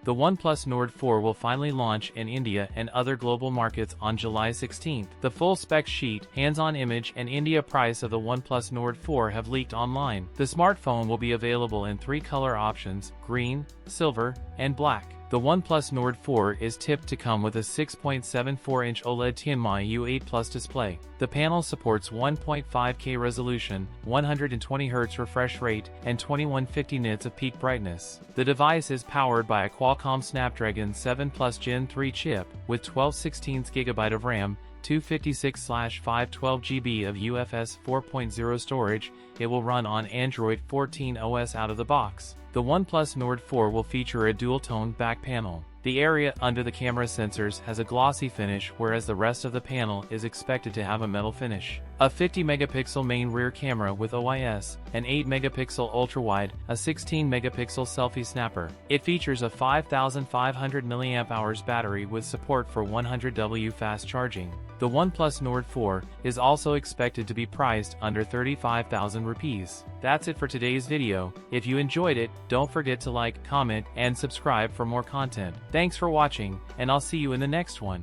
The OnePlus Nord 4 will finally launch in India and other global markets on July 16. The full spec sheet, hands-on image and India price of the OnePlus Nord 4 have leaked online. The smartphone will be available in 3 color options: green, silver, and black. The OnePlus Nord 4 is tipped to come with a 6.74-inch OLED Tianma U8 Plus display. The panel supports 1.5K resolution, 120Hz refresh rate, and 2150 nits of peak brightness. The device is powered by a Qualcomm Snapdragon 7 Plus Gen 3 chip, with 12/16GB of RAM, 256/512GB of UFS 4.0 storage. It will run on Android 14 OS out of the box. The OnePlus Nord 4 will feature a dual-tone back panel. The area under the camera sensors has a glossy finish, whereas the rest of the panel is expected to have a metal finish. A 50-megapixel main rear camera with OIS, an 8-megapixel ultra-wide, a 16-megapixel selfie snapper. It features a 5,500 mAh battery with support for 100W fast charging. The OnePlus Nord 4 is also expected to be priced under 35,000 rupees. That's it for today's video. If you enjoyed it, don't forget to like, comment, and subscribe for more content. Thanks for watching, and I'll see you in the next one.